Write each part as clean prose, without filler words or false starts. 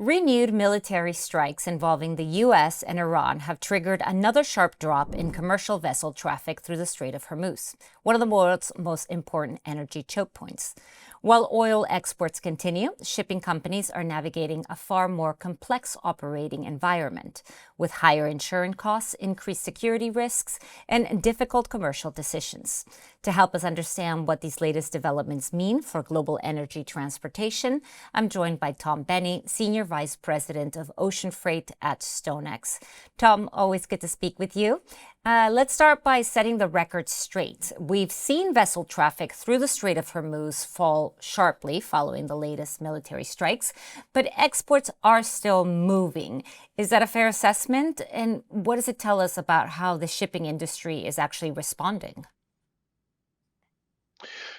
Renewed military strikes involving the U.S. and Iran have triggered another sharp drop in commercial vessel traffic through the Strait of Hormuz, one of the world's most important energy choke points. While oil exports continue, shipping companies are navigating a far more complex operating environment, with higher insurance costs, increased security risks, and difficult commercial decisions. To help us understand what these latest developments mean for global energy transportation, I'm joined by Tom Beney, Senior Vice President of Ocean Freight at StoneX. Tom, always good to speak with you. Let's start by setting the record straight. We've seen vessel traffic through the Strait of Hormuz fall sharply following the latest military strikes, but exports are still moving. Is that a fair assessment? And what does it tell us about how the shipping industry is actually responding?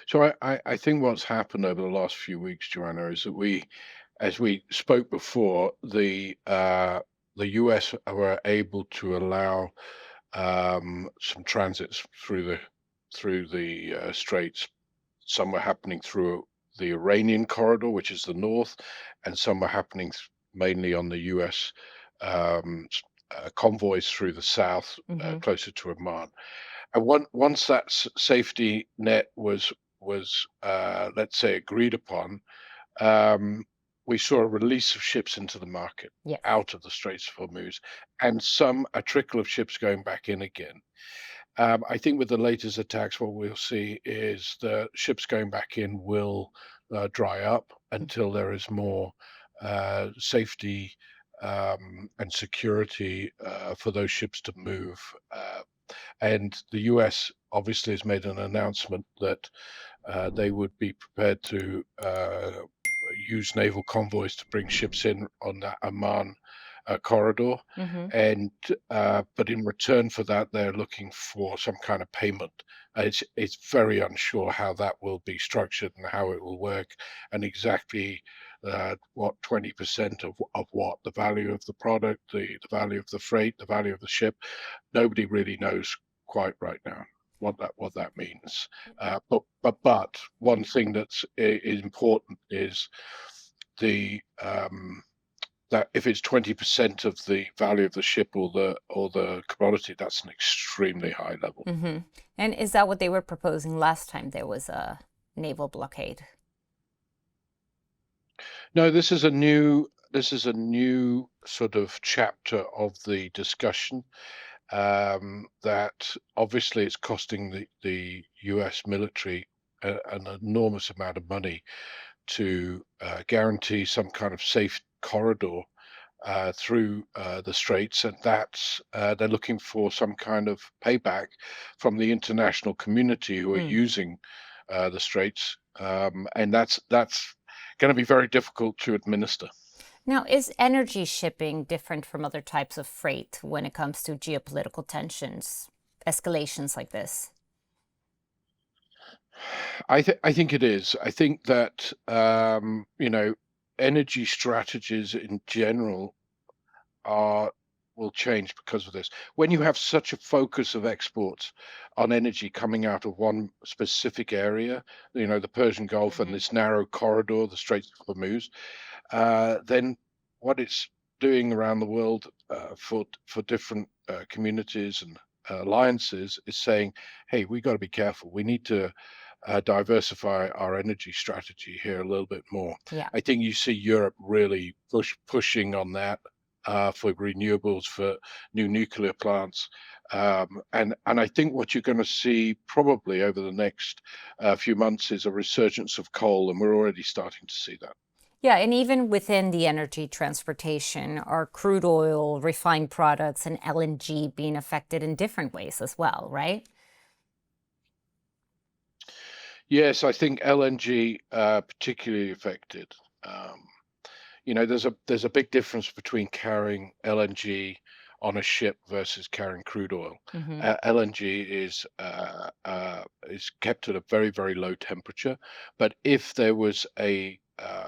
So I think what's happened over the last few weeks, Joanna, is that as we spoke before, the US were able to allow some transits through the straits. Some were happening through the Iranian corridor, which is the north, and some were happening mainly on the US convoys through the south, Hmm. closer to Oman. And once that safety net was let's say agreed upon, um, we saw a release of ships into the market Yes. out of the Straits of Hormuz, and a trickle of ships going back in again. I think with the latest attacks, what we'll see is the ships going back in will dry up until there is more safety and security for those ships to move. And the US obviously has made an announcement that they would be prepared to use naval convoys to bring ships in on that Oman corridor. Hmm. And but in return for that, they're looking for some kind of payment. It's very unsure how that will be structured and how it will work, and exactly what 20% of what the value of the product, the value of the freight, the value of the ship. Nobody really knows quite right now what that means. But one thing is important is the that if it's 20% of the value of the ship or the commodity, that's an extremely high level. Hmm. And is that what they were proposing last time there was a naval blockade? No, this is a new sort of chapter of the discussion, that obviously it's costing the US military an enormous amount of money to guarantee some kind of safe corridor through the straits, and they're looking for some kind of payback from the international community who are Mm. using the straits, and that's going to be very difficult to administer. Now, is energy shipping different from other types of freight when it comes to geopolitical tensions, escalations like this? I think it is. I think that energy strategies in general are will change because of this. When you have such a focus of exports on energy coming out of one specific area, the Persian Gulf and Hmm. this narrow corridor, the Straits of Hormuz, then what it's doing around the world for different communities and alliances is saying, "Hey, we got to be careful. We need to diversify our energy strategy here a little bit more." Yeah. I think you see Europe really pushing on that for renewables, for new nuclear plants. And I think what you're going to see probably over the next few months is a resurgence of coal, and we're already starting to see that. Yeah, and even within the energy transportation, are crude oil, refined products, and LNG being affected in different ways as well, right? Yes, I think LNG particularly affected. Um, there's a big difference between carrying LNG on a ship versus carrying crude oil. Hmm. LNG is kept at a very, very low temperature, but if there was a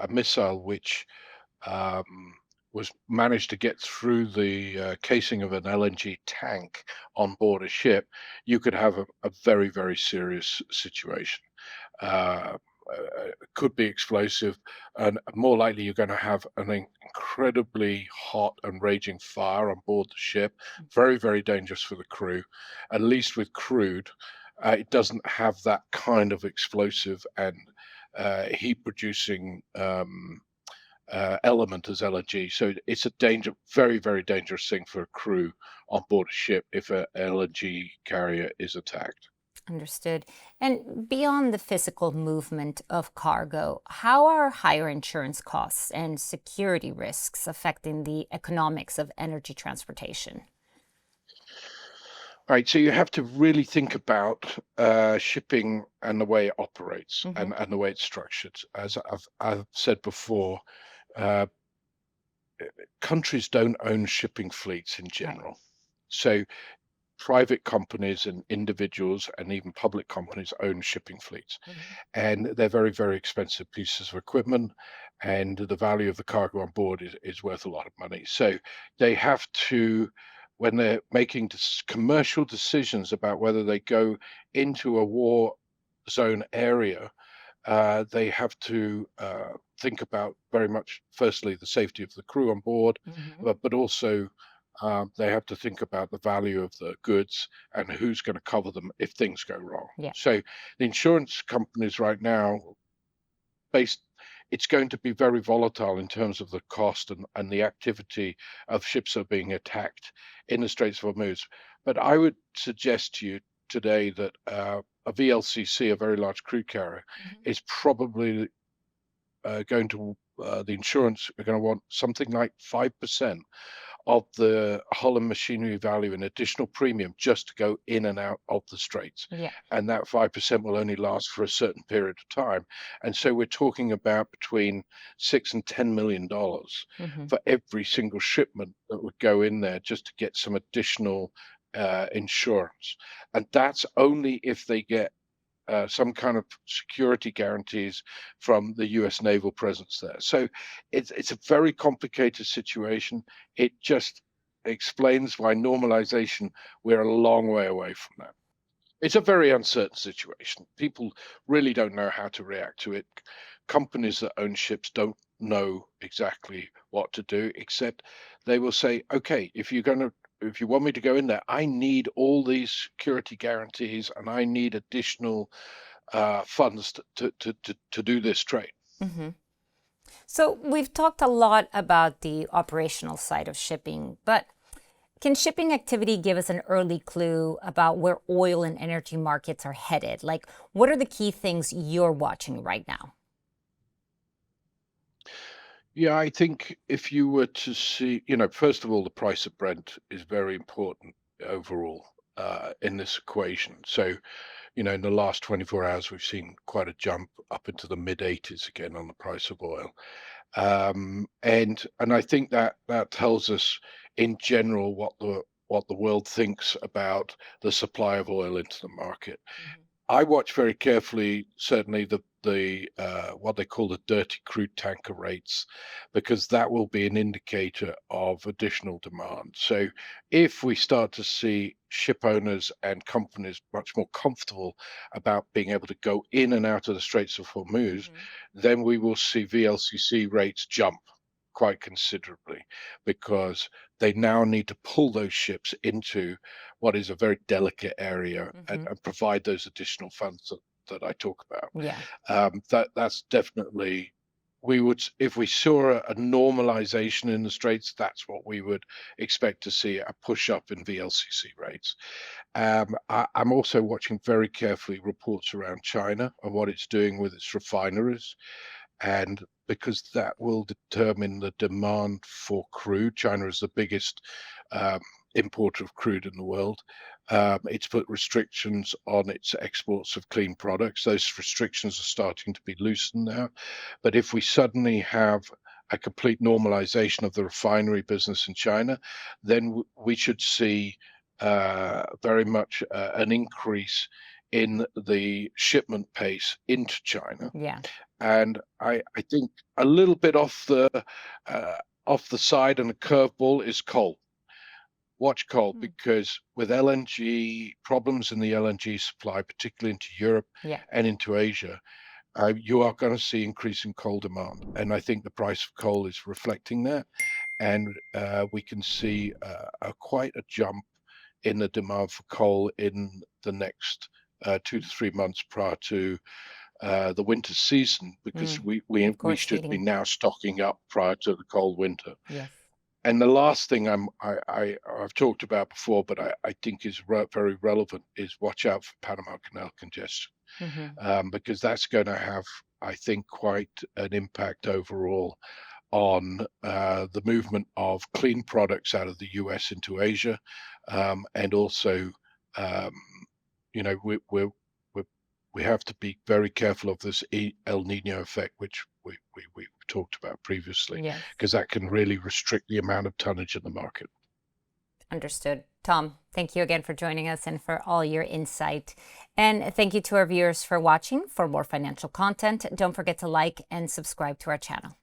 missile which um, was managed to get through the casing of an LNG tank on board a ship, you could have a very, very serious situation. Uh, could be explosive, and more likely you're going to have an incredibly hot and raging fire on board the ship. Very, very dangerous for the crew. At least with crude, it doesn't have that kind of explosive and heat-producing element as LNG. So it's a very, very dangerous thing for a crew on board a ship if a LNG carrier is attacked. Understood. And beyond the physical movement of cargo, how are higher insurance costs and security risks affecting the economics of energy transportation? Right, so you have to really think about shipping and the way it operates Hmm. and the way it's structured. As I've said before, uh, countries don't own shipping fleets in Right. general. So private companies and individuals and even public companies own shipping fleets. Hmm. And they're very, very expensive pieces of equipment, and the value of the cargo on board is worth a lot of money. So they have to, when they're making commercial decisions about whether they go into a war zone area, they have to think about very much, firstly, the safety of the crew on board, Hmm. but also they have to think about the value of the goods and who's going to cover them if things go wrong. Yeah. So the insurance companies right now, based, it's going to be very volatile in terms of the cost and the activity of ships are being attacked in the Straits of Hormuz. But I would suggest to you today that a VLCC, a very large crude carrier, Hmm. is probably going to the insurance are going to want something like 5% of the hull and machinery value in additional premium just to go in and out of the straits. Yeah. And that 5% will only last for a certain period of time. And so we're talking about between $6 and $10 million Hmm. for every single shipment that would go in there just to get some additional insurance. And that's only if they get some kind of security guarantees from the US naval presence there. So it's a very complicated situation. It just explains why normalization, we're a long way away from that. It's a very uncertain situation. People really don't know how to react to it. Companies that own ships don't know exactly what to do, except they will say, okay, if you want me to go in there, I need all these security guarantees and I need additional funds to do this trade. Hmm. So we've talked a lot about the operational side of shipping, but can shipping activity give us an early clue about where oil and energy markets are headed? Like, what are the key things you're watching right now? Yeah, I think if you were to see, first of all, the price of Brent is very important overall in this equation. So, in the last 24 hours, we've seen quite a jump up into the mid 80s again on the price of oil. And I think that tells us in general what the world thinks about the supply of oil into the market. Hmm. I watch very carefully, certainly the what they call the dirty crude tanker rates, because that will be an indicator of additional demand. So if we start to see ship owners and companies much more comfortable about being able to go in and out of the Straits of Hormuz, Hmm. then we will see VLCC rates jump quite considerably because they now need to pull those ships into what is a very delicate area Hmm. and provide those additional funds that I talk about. Yeah. That's definitely we would if we saw a normalization in the straits, that's what we would expect to see a push up in VLCC rates. I'm also watching very carefully reports around China and what it's doing with its refineries and because that will determine the demand for crude. China is the biggest um, importer of crude in the world. It's put restrictions on its exports of clean products. Those restrictions are starting to be loosened now. But if we suddenly have a complete normalization of the refinery business in China, then we should see very much an increase in the shipment pace into China Yeah. and I think a little bit uh, off the side and a curveball is coal. Watch coal Mm. because with LNG problems in the LNG supply, particularly into Europe Yeah. and into Asia, you are going to see increasing coal demand, and I think the price of coal is reflecting that. and we can see quite a jump in the demand for coal in the next 2 to 3 months prior to the winter season, because Of we course, should be heating. now stocking up prior to the cold winter. Yes. And the last thing I've talked about before, but I think is very relevant, is watch out for Panama Canal congestion, because that's going to have, I think, quite an impact overall on the movement of clean products out of the US into Asia, and also, um, you know, we have to be very careful of this El Nino effect, which we talked about previously, Yes. because that can really restrict the amount of tonnage in the market. Understood. Tom, thank you again for joining us and for all your insight. And thank you to our viewers for watching. For more financial content, don't forget to like and subscribe to our channel.